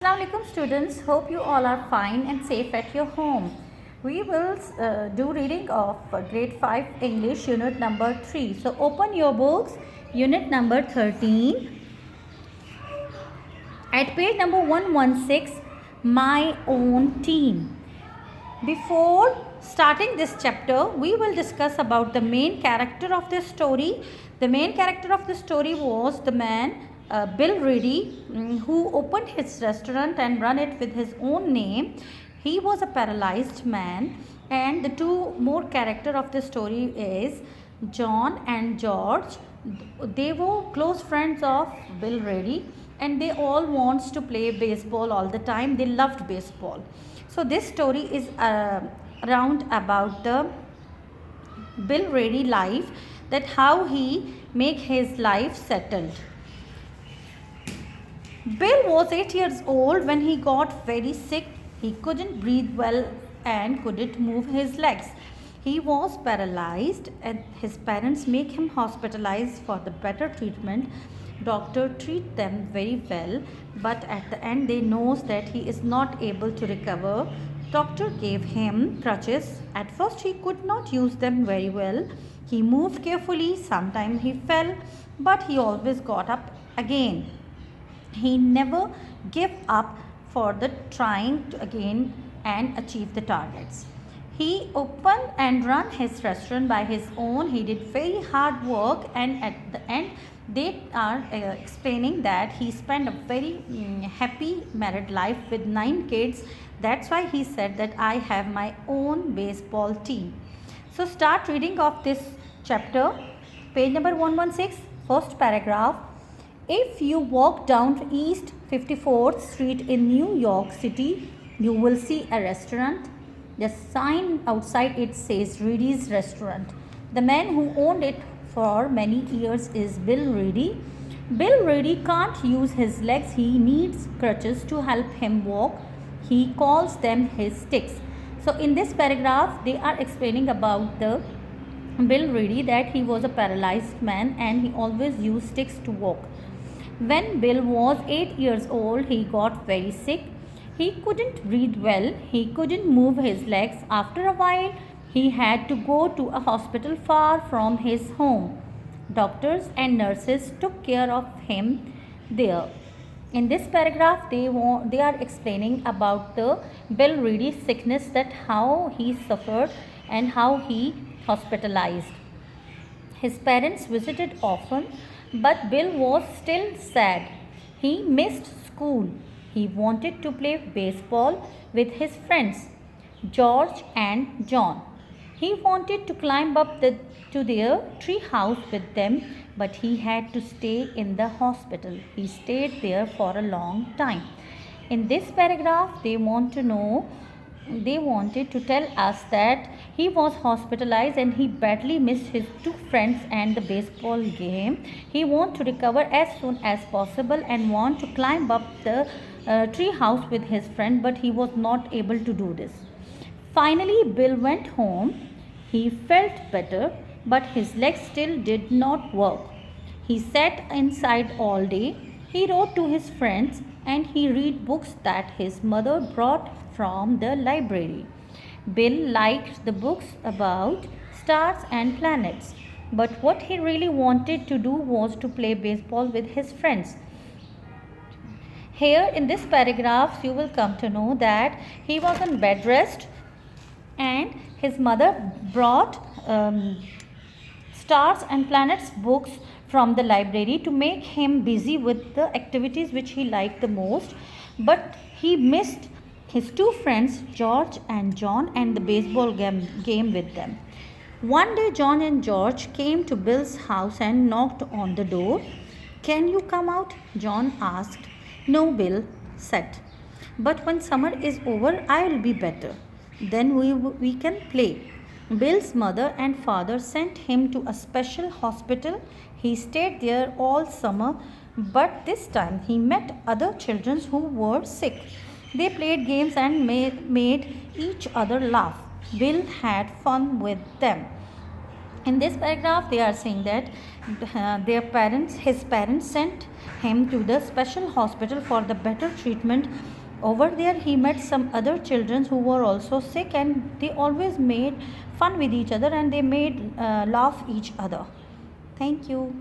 Assalamualaikum students, hope you all are fine and safe at your home. We will do reading of grade 5 English unit number 3. So open your books, unit number 13 at page number 116, My Own Team. Before starting this chapter, we will discuss about the main character of this story. The main character of the story was the man Bill Ready, who opened his restaurant and run it with his own name. He was a paralyzed man, and the two more character of the story is John and George. They were close friends of Bill Ready, and they all wants to play baseball all the time. They loved baseball. So this story is around about the Bill Ready life, that how he make his life settled. Bill was 8 years old when he got very sick. He couldn't breathe well and couldn't move his legs. He was paralyzed and his parents make him hospitalized for the better treatment. Doctor treat them very well, but at the end they knows that he is not able to recover. Doctor gave him crutches. At first he could not use them very well. He moved carefully, sometimes he fell, but he always got up again. He never gave up for the trying to again and achieve the targets. He opened and run his restaurant by his own. He did very hard work, and at the end they are explaining that he spent a very happy married life with 9 kids. That's why he said that I have my own baseball team. So start reading of this chapter, page number 116, first paragraph. If you walk down East 54th Street in New York City, you will see a restaurant. The sign outside it says Ready's Restaurant. The man who owned it for many years is Bill Ready. Bill Ready can't use his legs. He needs crutches to help him walk. He calls them his sticks. So in this paragraph, they are explaining about the Bill Ready, that he was a paralyzed man and he always used sticks to walk. When Bill was 8 years old, he got very sick. He couldn't breathe well. He couldn't move his legs. After a while, he had to go to a hospital far from his home. Doctors and nurses took care of him there. In this paragraph, they are explaining about the Bill Ready's sickness, that how he suffered and how he hospitalized. His parents visited often, but Bill was still sad. He missed school. He wanted to play baseball with his friends, George and John. He wanted to climb up to their tree house with them, but he had to stay in the hospital. He stayed there for a long time. In this paragraph, they wanted to tell us that he was hospitalized and he badly missed his two friends and the baseball game. He wanted to recover as soon as possible and want to climb up the tree house with his friend, but he was not able to do this. Finally, Bill went home. He felt better, but his legs still did not work. He sat inside all day. He wrote to his friends and he read books that his mother brought from the library. Bill liked the books about stars and planets, but what he really wanted to do was to play baseball with his friends. Here in this paragraph, you will come to know that he was on bed rest and his mother brought stars and planets books from the library to make him busy with the activities which he liked the most, but he missed his two friends, George and John, and the baseball game with them. One day, John and George came to Bill's house and knocked on the door. Can you come out? John asked. No, Bill said. But when summer is over, I will be better. Then we can play. Bill's mother and father sent him to a special hospital. He stayed there all summer, but this time he met other children who were sick. They played games and made each other laugh. Bill had fun with them. In this paragraph they are saying that his parents sent him to the special hospital for the better treatment. Over there he met some other children who were also sick, and they always made fun with each other, and they made laugh each other. Thank you.